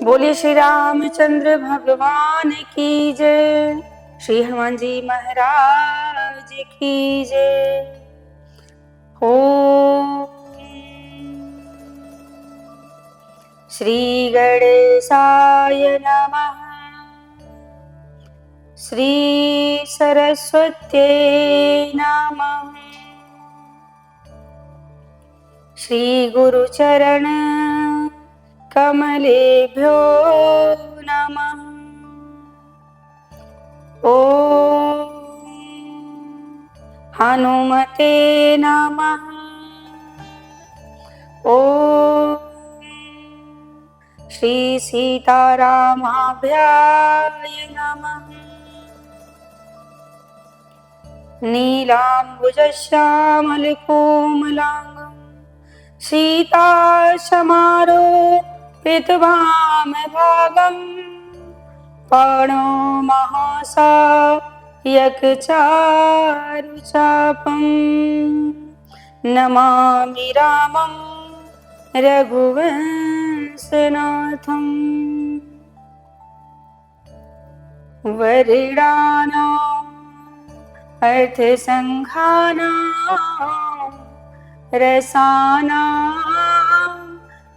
बोलिए श्री रामचंद्र भगवान की जय। श्री हनुमान जी महाराज की जय। ओम श्री गणेशाय नमः। श्री सरस्वत्यै नमः। श्री गुरुचरण कमलेभ्यो नमः। ओम हनुमते नमः। ओम श्री सीतारामाभ्याय नमः। नीलाम्बुजश्यामलकोमलाङ्गं सीतासमारोपितवामभागं कर्णो महासायकचारुचापं नमामि रामं रघुवंशनाथं। वरिणानाम् अर्थसङ्घानां रसानां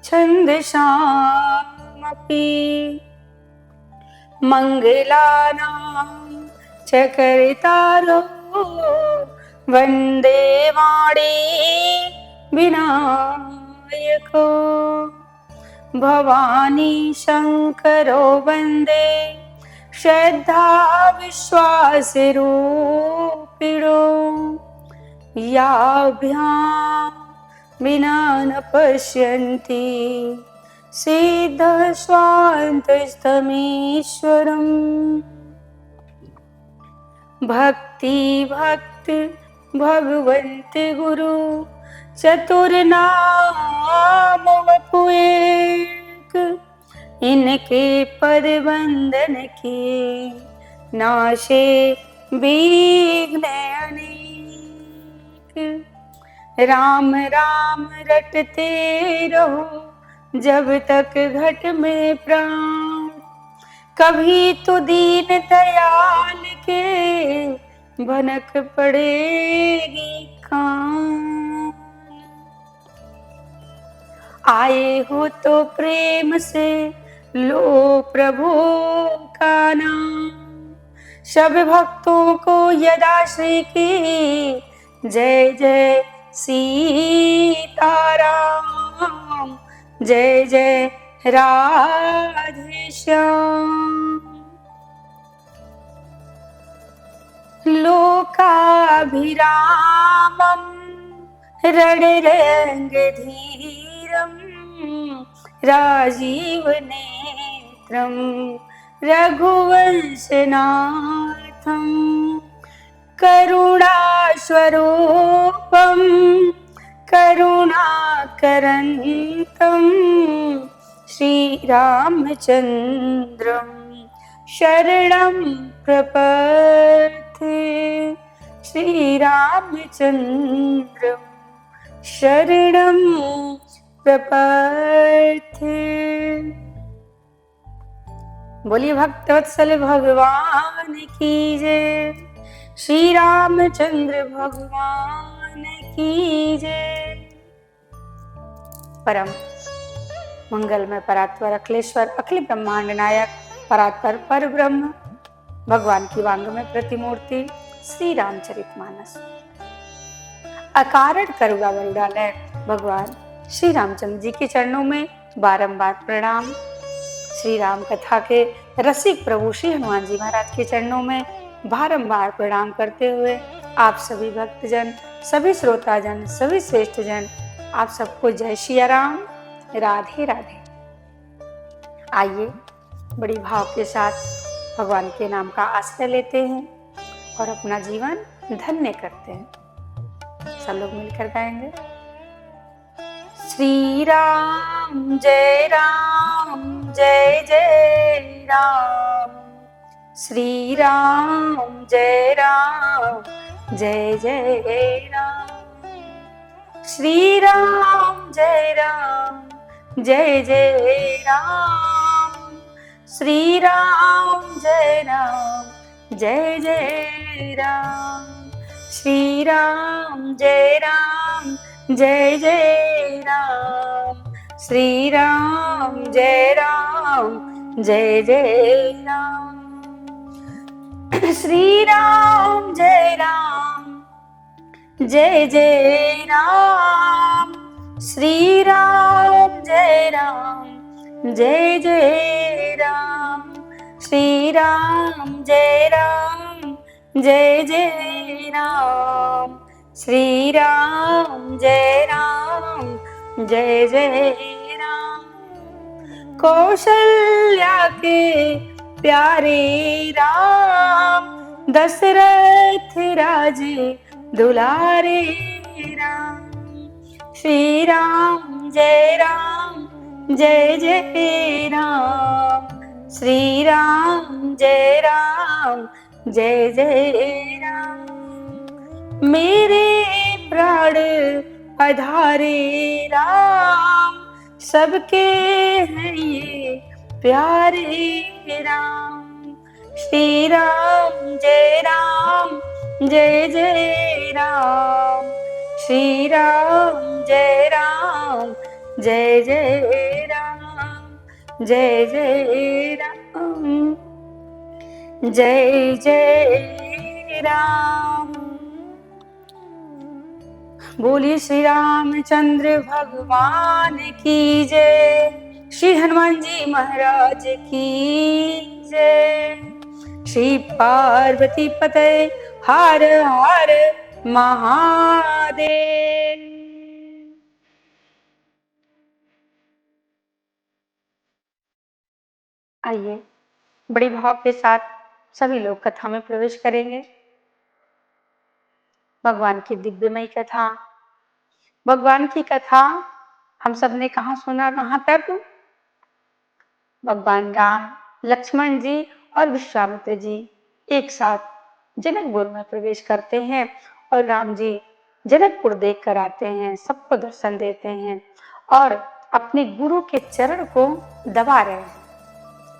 छन्दसामपि मङ्गलानां च कर्तारो वन्दे वाणी विनायको भवानी शङ्करो वन्दे श्रद्धा विश्वासरूपिणो याभ्यां विना न पश्यन्ति सिद्धस्वान्तस्तमीश्वरम्। भक्ति भगवन्त गुरु चतुर्नाम वपुएक इनके पद वंदन किए नाशे विघ्न अनेक। राम राम रटते रहो जब तक घट में प्राण, कभी तो दीन दयाल के भनक पड़ेगी कान। आए हो तो प्रेम से लो प्रभु का नाम, सब भक्तों को यदाश्री की जय जय सीताराम, जय जय राधे श्याम। लोकाभिरामं रणरङ्गधीरं राजीवनेत्रं रघुवंशनाथं करुणास्वरूपं करुणाकरन्तं श्रीरामचन्द्रं शरणं प्रपद्ये। श्रीरामचन्द्रं शरणं प्रपद्ये। बोलिए भक्तवत्सल भगवान की जय। श्री रामचंद्र भगवान की जय। परम मंगलमय परात्पर अखिलेश्वर अखिल ब्रह्मांड नायक परात्पर पर ब्रह्म भगवान की वांग में प्रतिमूर्ति श्री रामचरितमानस अकारण करुणा वरुणालय भगवान श्री रामचंद्र जी के चरणों में बारंबार प्रणाम। श्री राम कथा के रसिक प्रभु श्री हनुमान जी महाराज के चरणों में बारंबार प्रणाम करते हुए आप सभी भक्तजन, सभी श्रोताजन, सभी श्रेष्ठ जन, आप सबको जय श्री राम, राधे राधे। आइए बड़ी भाव के साथ भगवान के नाम का आश्रय लेते हैं और अपना जीवन धन्य करते हैं। सब लोग मिलकर गाएंगे। श्री राम जय जय राम, श्री राम जय जय राम, श्री राम जय जय राम, श्री राम जय राम जय जय राम, श्री राम जय राम जय जय राम, श्री राम जय राम जय जय राम, श्री राम जय राम जय जय राम, श्री राम जय राम जय जय राम, श्री राम जय राम जय जय राम, श्री राम जय राम जय जय राम, कौशल्या के प्यारे राम, दशरथ राजे दुलारे राम, श्री राम जय जय राम, श्री राम जय जय राम, मेरे प्राण आधारे राम, सबके हैं ये प्यारे राम, श्री राम जय जय राम, श्री राम जय जय राम, जय जय राम जय जय राम। बोलिए श्री रामचंद्र भगवान की जय, श्री हनुमान जी महाराज की जय, श्री पार्वती पते हर हर महादेव। आइए बड़ी भाव के साथ सभी लोग कथा में प्रवेश करेंगे। भगवान की दिव्यमयी कथा, भगवान की कथा हम सब ने कहाँ सुना, कहाँ तक? भगवान राम, लक्ष्मण जी और विश्वामित्र जी एक साथ जनकपुर में प्रवेश करते हैं और राम जी जनकपुर देख कर आते हैं, सबको दर्शन देते हैं और अपने गुरु के चरण को दबा रहे हैं,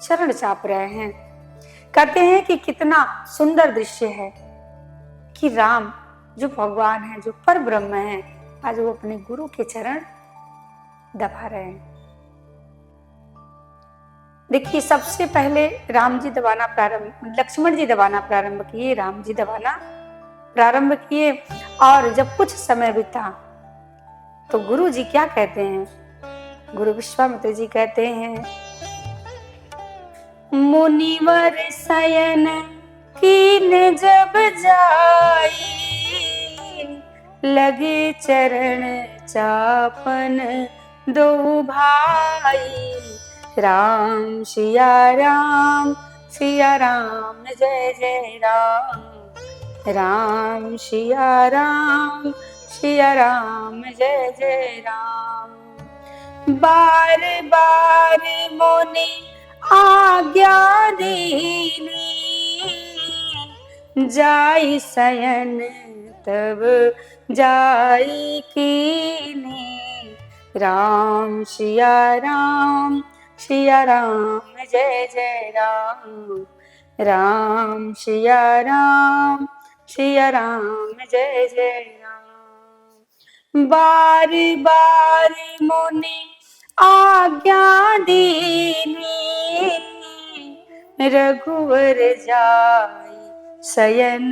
चरण चाप रहे हैं। कहते हैं कि कितना सुंदर दृश्य है कि राम जो भगवान है, जो पर ब्रह्म है, आज वो अपने गुरु के चरण दबा रहे हैं। देखिए सबसे पहले राम जी दबाना प्रारंभ, लक्ष्मण जी दबाना प्रारंभ किए, राम जी दबाना प्रारंभ किए और जब कुछ समय बीता तो गुरु जी क्या कहते हैं? गुरु विश्वामित्र जी कहते हैं, मुनिवर शयन कीन जब जाई, लगे चरण चापन दो भाई, राम सिया राम जय जय राम, राम सिया राम जय जय राम, बार बार मुनि आज्ञा दीनी, जाई शयन तब जाई कीनी, राम सिया राम जय जय राम, राम सिया राम जय जय राम, बार बार मुनि आज्ञा दीनी, रघुवर जाई शयन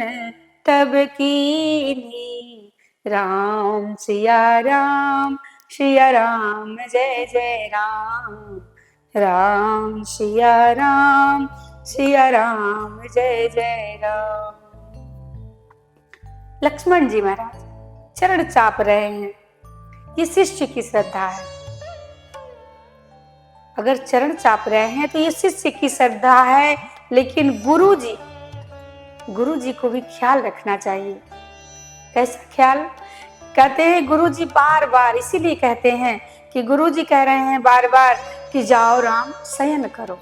तब कीनी, राम सिया राम जय जय राम, राम सिया राम जय जय राम। लक्ष्मण जी महाराज चरण चाप रहे हैं, ये शिष्य की श्रद्धा है। अगर चरण चाप रहे हैं तो ये शिष्य की श्रद्धा है, लेकिन गुरु जी को भी ख्याल रखना चाहिए। कैसा ख्याल? कहते हैं गुरु जी बार बार, इसीलिए कहते हैं कि गुरु जी कह रहे हैं बार बार कि जाओ राम शयन करो।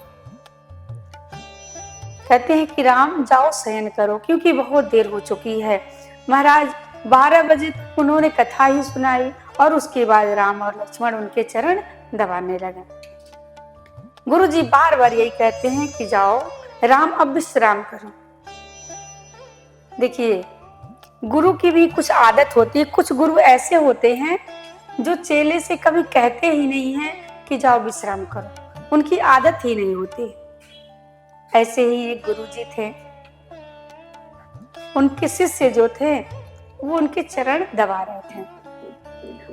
कहते हैं कि राम जाओ शयन करो, क्योंकि बहुत देर हो चुकी है। महाराज 12 बजे तक उन्होंने कथा ही सुनाई और उसके बाद राम और लक्ष्मण उनके चरण दबाने लगे। गुरु जी बार बार यही कहते हैं कि जाओ राम अब विश्राम करो। देखिए, गुरु की भी कुछ आदत होती है। कुछ गुरु ऐसे होते हैं जो चेले से कभी कहते ही नहीं है कि जाओ विश्राम करो, उनकी आदत ही नहीं होती। ऐसे ही एक गुरु जी थे, उनके शिष्य जो थे वो उनके चरण दबा रहे थे,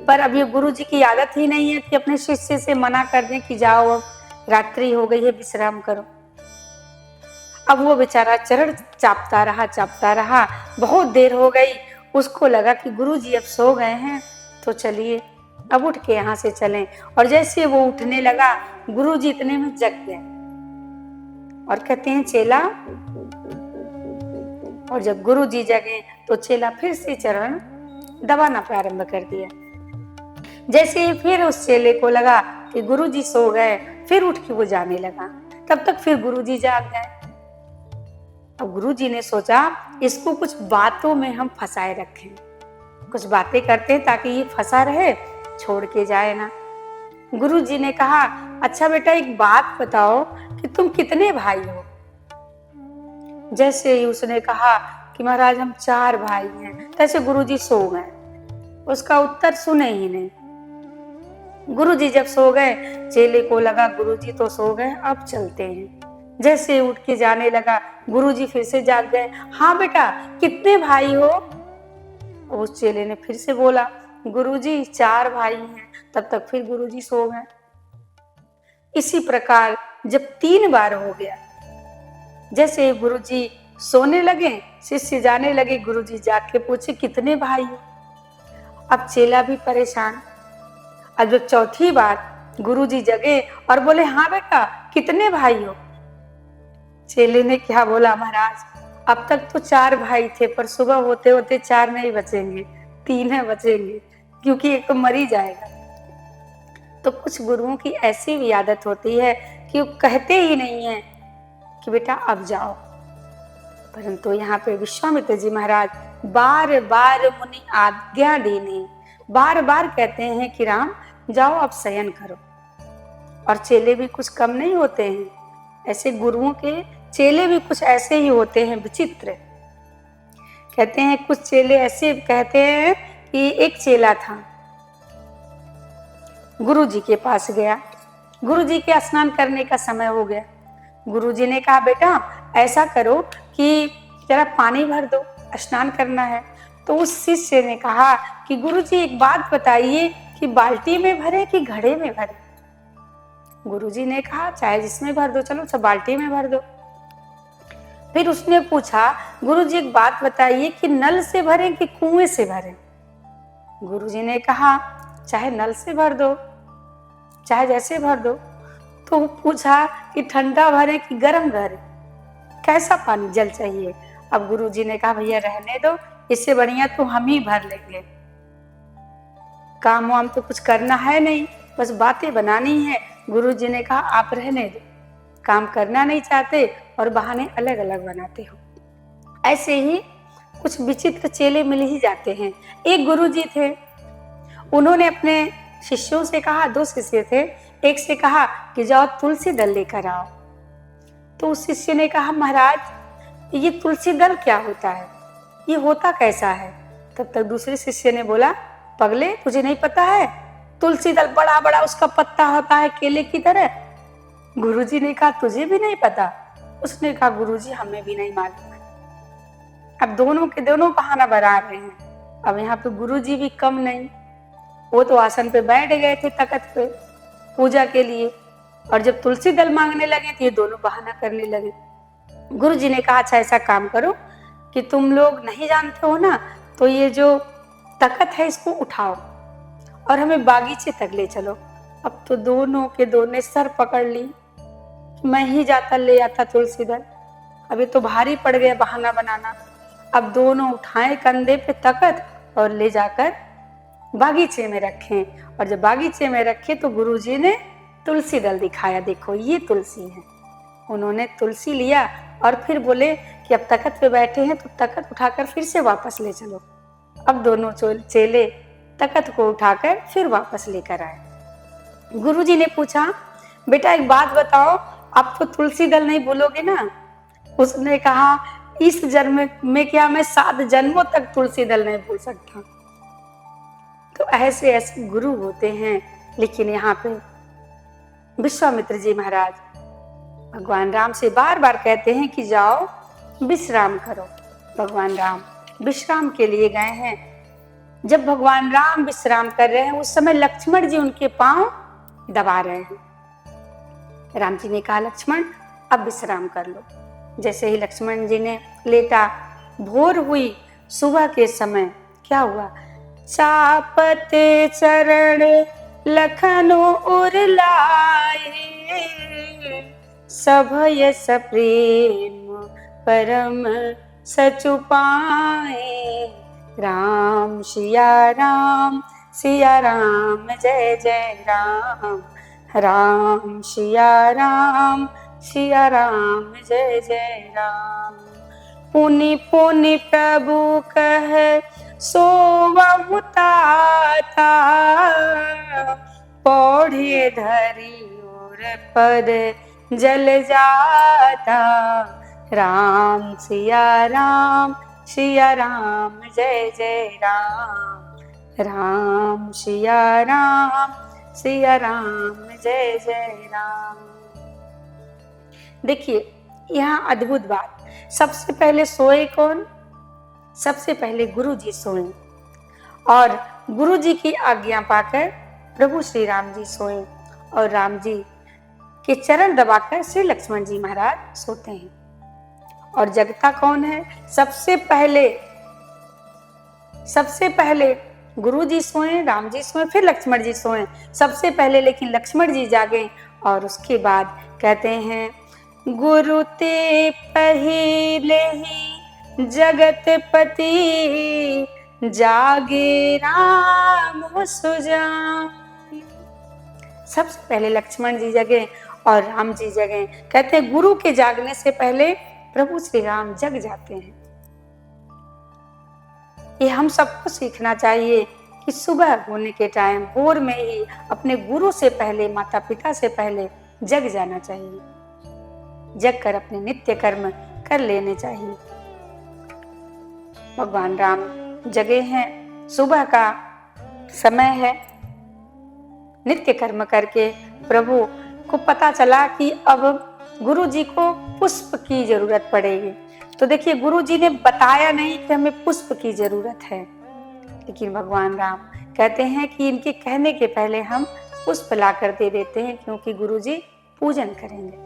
पर अब ये गुरु जी की आदत ही नहीं है कि अपने शिष्य से मना कर दें कि जाओ अब रात्रि हो गई है विश्राम करो। अब वो बेचारा चरण चापता रहा, बहुत देर हो गई। उसको लगा कि गुरु जी अब सो गए हैं, तो चलिए अब उठ के यहाँ से चलें। और जैसे वो उठने लगा, गुरु जी इतने में जग गए और कहते हैं चेला। और जब गुरु जी जगे तो चेला फिर से चरण दबाना प्रारंभ कर दिया। जैसे ही फिर उस चेले को लगा कि गुरु जी सो गए, फिर उठ के वो जाने लगा। तब तक फिर गुरु जी जाग गए। अब गुरु जी ने सोचा इसको कुछ बातों में हम फंसाए रखें, कुछ बातें करते हैं ताकि ये फंसा रहे, छोड़ के जाए ना। गुरु जी ने कहा, अच्छा बेटा एक बात बताओ कि तुम कितने भाई हो? जैसे ही उसने कहा कि महाराज हम 4 भाई हैं, तैसे गुरु जी सो गए। उसका उत्तर सुने ही नहीं। गुरु जी जब सो गए, चेले को लगा गुरु जी तो सो गए, अब चलते हैं। जैसे उठ के जाने लगा, गुरु जी फिर से जाग गए। हाँ बेटा कितने भाई हो? उस चेले ने फिर से बोला, गुरु जी 4 भाई हैं। तब तक फिर गुरु जी सो गए। इसी प्रकार जब 3 बार हो गया, जैसे गुरु जी सोने लगे, शिष्य जाने लगे, गुरु जी जाग के पूछे कितने भाई हो? अब चेला भी परेशान। अब जब 4थी बार गुरु जी जगे और बोले, हाँ बेटा कितने भाई हो? चेले ने क्या बोला, महाराज अब तक तो 4 भाई थे, पर सुबह होते होते 4 नहीं बचेंगे, 3 है बचेंगे, क्योंकि एक तो मर ही जाएगा। तो कुछ गुरुओं की ऐसी भी आदत होती है कि वो कहते ही नहीं है कि बेटा अब जाओ। परंतु यहाँ पे विश्वामित्र जी महाराज बार बार मुनि आज्ञा देने, बार बार कहते हैं कि राम जाओ अब शयन करो। और चेले भी कुछ कम नहीं होते हैं, ऐसे गुरुओं के चेले भी कुछ ऐसे ही होते हैं, विचित्र। कहते हैं कुछ चेले ऐसे कहते हैं कि एक चेला था, गुरु जी के पास गया। गुरु जी के स्नान करने का समय हो गया। गुरु जी ने कहा, बेटा ऐसा करो कि जरा पानी भर दो, स्नान करना है। तो उस शिष्य ने कहा कि गुरु जी एक बात बताइए कि बाल्टी में भरे कि घड़े में भरे? गुरु जी ने कहा चाहे जिसमें भर दो, चलो सब बाल्टी में भर दो। फिर उसने पूछा, गुरु जी एक बात बताइए कि नल से भरे कि कुएं से भरे? गुरु जी ने कहा चाहे नल से भर दो, चाहे जैसे भर दो। तो पूछा कि ठंडा भरे कि गर्म भरे, कैसा पानी जल चाहिए? अब गुरु जी ने कहा भैया रहने दो, इससे बढ़िया तो हम ही भर लेंगे, काम वाम तो कुछ करना है नहीं, बस बातें बनानी है। गुरु जी ने कहा आप रहने दो, काम करना नहीं चाहते और बहाने अलग अलग बनाते हो। ऐसे ही कुछ विचित्र चेले मिल ही जाते हैं। एक गुरु जी थे, उन्होंने अपने शिष्यों से कहा, 2 शिष्य थे, एक से कहा कि जाओ तुलसी दल लेकर आओ। तो उस शिष्य ने कहा महाराज ये तुलसी दल क्या होता है, ये होता कैसा है? तब तक दूसरे शिष्य ने बोला, पगले तुझे नहीं पता है, तुलसी दल बड़ा बड़ा उसका पत्ता होता है केले की तरह। गुरुजी ने कहा तुझे भी नहीं पता? उसने कहा गुरुजी हमें भी नहीं मालूम है। अब दोनों के दोनों बहाना बना रहे हैं। अब यहाँ पे गुरुजी भी कम नहीं, वो तो आसन पे बैठ गए थे तख्त पे पूजा के लिए, और जब तुलसी दल मांगने लगे तो ये दोनों बहाना करने लगे। गुरुजी ने कहा अच्छा ऐसा काम करो कि तुम लोग नहीं जानते हो ना, तो ये जो तख्त है इसको उठाओ और हमें बागीचे तक ले चलो। अब तो दोनों के दोनों सर पकड़ ली, मैं ही जाता ले आता तुलसी दल, अब ये तो भारी पड़ गया बहाना बनाना। अब दोनों उठाए कंधे पे तख्त और ले जाकर बागीचे में रखे, और जब बागीचे में रखे तो गुरुजी ने तुलसी दल दिखाया, देखो ये तुलसी है। उन्होंने तुलसी लिया और फिर बोले कि अब तख्त पे बैठे हैं तो तख्त उठाकर फिर से वापस ले चलो। अब दोनों चेले तख्त को उठाकर फिर वापस लेकर आए। गुरुजी ने पूछा बेटा एक बात बताओ, आप तो तुलसी दल नहीं भूलोगे ना? उसने कहा इस जन्म में क्या, मैं 7 जन्मों तक तुलसी दल नहीं भूल सकता। तो ऐसे ऐसे गुरु होते हैं। लेकिन यहाँ पे विश्वामित्र जी महाराज भगवान राम से बार बार कहते हैं कि जाओ विश्राम करो। भगवान राम विश्राम के लिए गए हैं। जब भगवान राम विश्राम कर रहे हैं उस समय लक्ष्मण जी उनके पांव दबा रहे हैं। राम जी ने कहा लक्ष्मण अब विश्राम कर लो। जैसे ही लक्ष्मण जी ने लेटा, भोर हुई, सुबह के समय क्या हुआ, चापत चरण लखन उरलाए, सभय सप्रेम परम सचु पाए। राम सिया राम जय जय राम, राम सिया राम जय जय राम। पुनि पुनि प्रभु कह सोवहु ताता, पौढ़े धरि और पद जल जाता। राम सिया राम जय जय राम, राम सिया राम जय जय राम। देखिए यहाँ अद्भुत बात, सबसे पहले सोए कौन? सबसे पहले गुरु जी सोए और गुरु जी की आज्ञा पाकर प्रभु श्री राम जी सोए और राम जी के चरण दबाकर श्री लक्ष्मण जी महाराज सोते हैं। और जगता कौन है? सबसे पहले गुरु जी सोए, राम जी सोए, फिर लक्ष्मण जी सोए। सबसे पहले लेकिन लक्ष्मण जी जागे और उसके बाद कहते हैं गुरु ते पहिले ही जगतपति, जागे राम सुजान। सबसे पहले लक्ष्मण जी जगे और राम जी जगे। कहते हैं गुरु के जागने से पहले प्रभु श्री राम जग जाते हैं। ये हम सबको सीखना चाहिए कि सुबह होने के टाइम भोर में ही अपने गुरु से पहले, माता पिता से पहले जग जाना चाहिए, जग कर अपने नित्य कर्म कर लेने चाहिए। भगवान राम जगे हैं, सुबह का समय है, नित्य कर्म करके प्रभु को पता चला कि अब गुरु जी को पुष्प की जरूरत पड़ेगी। तो देखिए गुरु जी ने बताया नहीं कि हमें पुष्प की जरूरत है, लेकिन भगवान राम कहते हैं कि इनके कहने के पहले हम पुष्प लाकर दे देते हैं, क्योंकि गुरु जी पूजन करेंगे।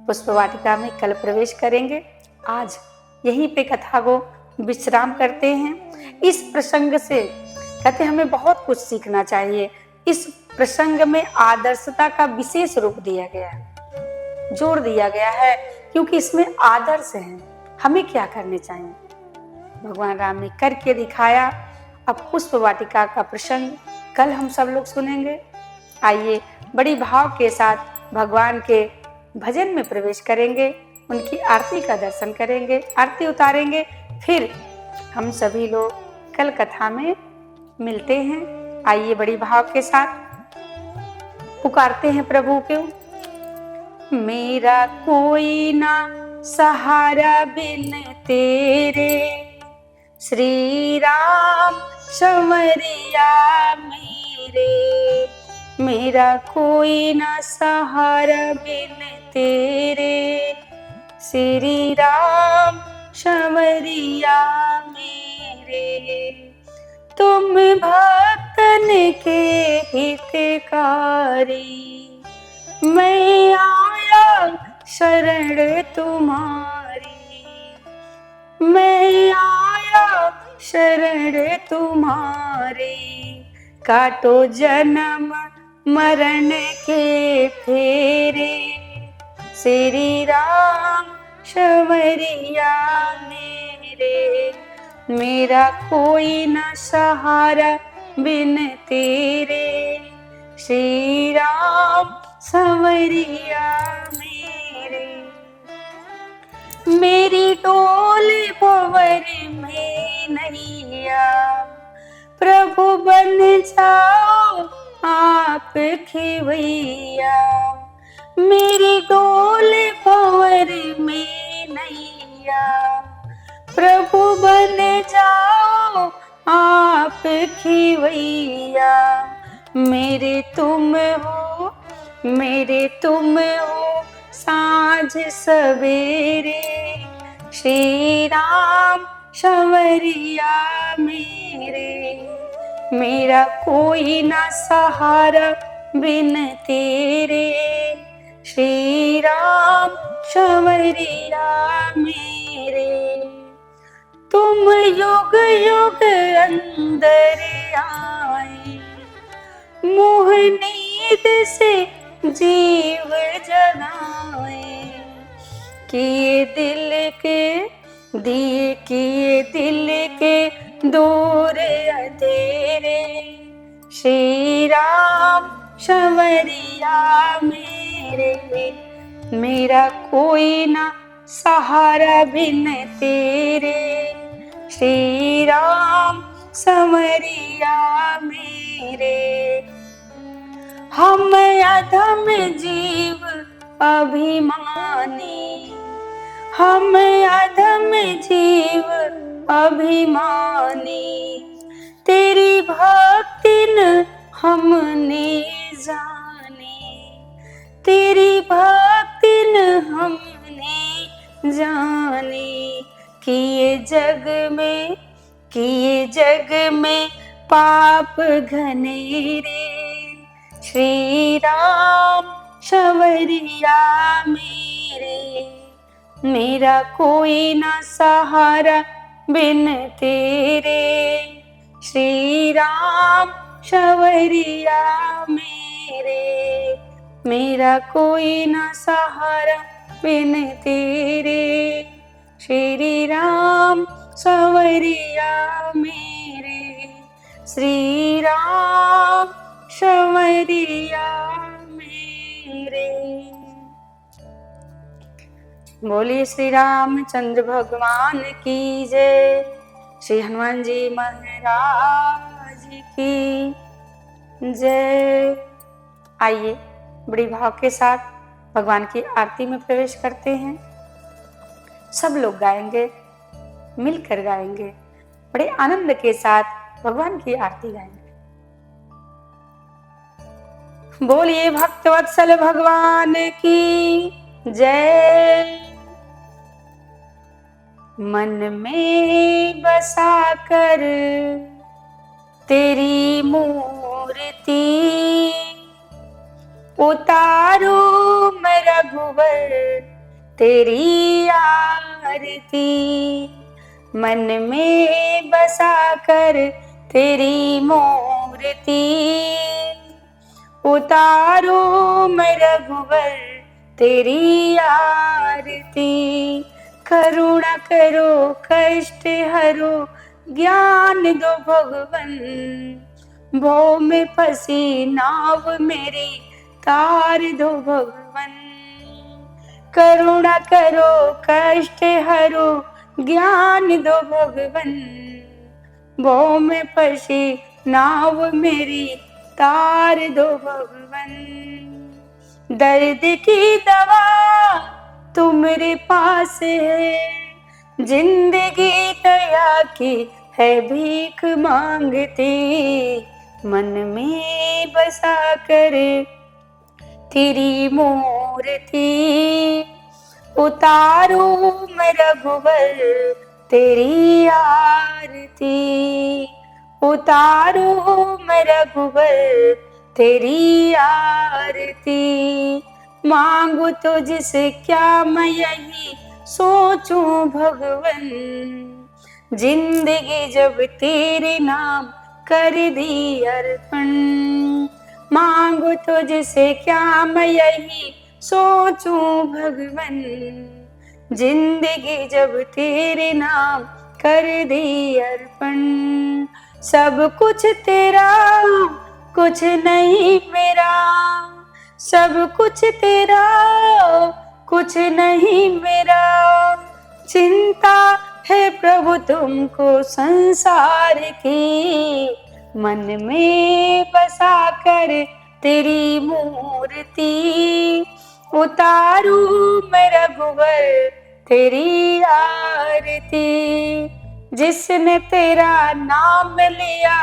पुष्प वाटिका में कल प्रवेश करेंगे। आज यहीं पे कथा को विश्राम करते हैं। इस प्रसंग से कहते हैं हमें बहुत कुछ सीखना चाहिए। इस प्रसंग में आदर्शता का विशेष रूप दिया गया है, जोर दिया गया है, क्योंकि इसमें आदर्श है, हमें क्या करने चाहिए। भगवान राम ने करके दिखाया। अब पुष्प वाटिका का प्रसंग कल हम सब लोग सुनेंगे। आइए बड़ी भाव के साथ भगवान के भजन में प्रवेश करेंगे, उनकी आरती का दर्शन करेंगे, आरती उतारेंगे। फिर हम सभी लोग कल कथा में मिलते हैं। आइए बड़ी भाव के साथ पुकारते हैं प्रभु को। मेरा कोई ना सहारा बिन तेरे, श्री राम संवरिया मेरे। मेरा कोई ना सहारा बिन तेरे, श्री राम संवरिया मेरे। तुम भक्तन के हितकारी, मैं आया शरण तुम्हारी। मैं आया शरण तुम्हारी, काटो जन्म मरण के फेरे, श्री राम संवरिया मेरे। मेरा कोई न सहारा बिन तेरे, श्री राम संवरिया मेरे। मेरी डोली भंवर में नैया, प्रभु बन जाओ आप खिवैया, मेरी डोल भंवर में नैया, प्रभु बन जाओ आप खिवैया, मेरे तुम हो, मेरे तुम हो साँझ सवेरे, श्री राम संवरिया मेरे, मेरा कोई ना सहारा बिन तेरे, श्री राम संवरिया मेरे, तुम युग युग अंदर आए, मोह नींद से जीव जगाए, किए दिल के दिए, किए दिल के दूर अंधेरे, श्री राम संवरिया मेरे, मेरा कोई ना सहारा बिन तेरे, श्री राम संवरिया मेरे, हम अधम जीव अभिमानी, हम अधम जीव अभिमानी, तेरी भक्ति न हमने जानी, तेरी भक्ति न हमने जानी, किए जग में पाप घनेरे, श्री राम संवरिया मेरे, मेरा कोई ना सहारा बिन तेरे, श्री राम संवरिया मेरे, मेरा कोई ना सहारा बिन तेरे, श्री राम संवरिया मेरे, श्री राम संवरिया मेरे। बोलिए श्री रामचंद्र भगवान की जय, श्री हनुमान जी महाराज की जय। आइए बड़ी भाव के साथ भगवान की आरती में प्रवेश करते हैं। सब लोग गाएंगे, मिलकर गाएंगे, बड़े आनंद के साथ भगवान की आरती गाएंगे। बोलिए भक्तवत्सल भगवान की जय। मन में बसा कर तेरी मूर्ति, उतारो मैं रघुवर तेरी आरती। मन में बसा कर तेरी मूर्ति, उतारो मैं रघुवर तेरी आरती। करुणा करो कष्ट हरो ज्ञान दो भगवन, भव में फंसी नाव मेरी तार दो भगवन। करुणा करो कष्ट हरो ज्ञान दो भगवन, भव में फंसी नाव मेरी तार दो भगवन। दर्द की दवा तुम्हारे पास है, जिंदगी दया की है भीख मांगती। मन में बसा कर तेरी मूर्ति, उतारो मैं रघुवर तेरी आरती। उतारो मैं रघुवर तेरी आरती। मांगू तुझसे क्या मैं यही सोचूं भगवन, जिंदगी जब तेरे नाम कर दी अर्पण। मांगू तुझसे क्या मैं यही सोचूं भगवन, जिंदगी जब तेरे नाम कर दी अर्पण। सब कुछ तेरा कुछ नहीं मेरा, सब कुछ तेरा कुछ नहीं मेरा। चिंता है प्रभु तुमको संसार की, मन में बसा कर तेरी मूर्ति, उतारू मैं रघुवर तेरी आरती। जिसने तेरा नाम लिया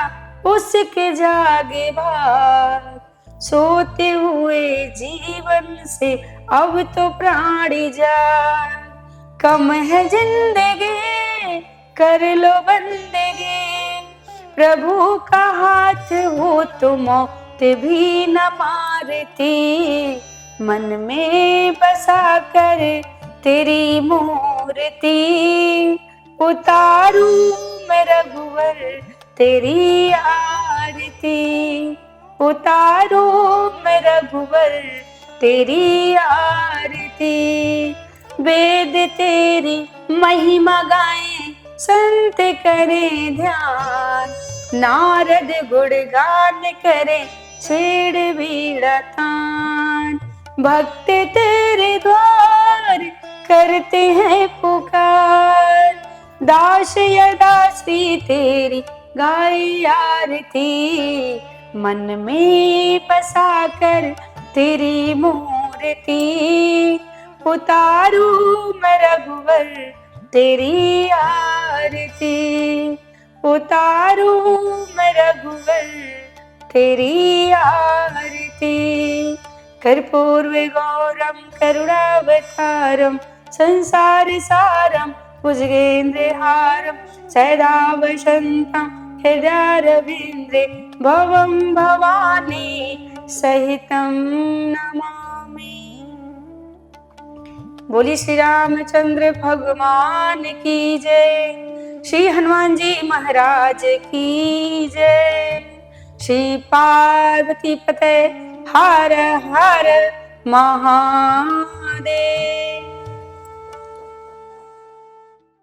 उसके जागे भाग, सोते हुए जीवन से अब तो प्राणी जान। कम है जिंदगी कर लो बंदगी, प्रभु का हाथ हो तो मौत भी न मारती। मन में बसा कर तेरी मूर्ति, उतारू मैं रघुवर तेरी आरती। उतारू मैं रघुवर तेरी आरती। वेद तेरी महिमा गाएं संत करें ध्यान, नारद गुणगान करें छेड़ बीड़ा तान। भक्त तेरे द्वार करते हैं पुकार, दास या दासी तेरी गाय आरती। मन में बसा कर तेरी मूर्ति, उतारू मैं रघुवर तेरी आरती। उतारू मैं रघुवर तेरी आरती। कर्पूर गौरम करुणावतारम, संसार सारम भुजगेन्द्रहारम, सदा वसंतम हृदयारविंदे भवम भवानी सहितम नमामि। बोली श्री रामचंद्र भगवान की जय, श्री हनुमान जी महाराज की जय। श्री पार्वती पते हर हर महा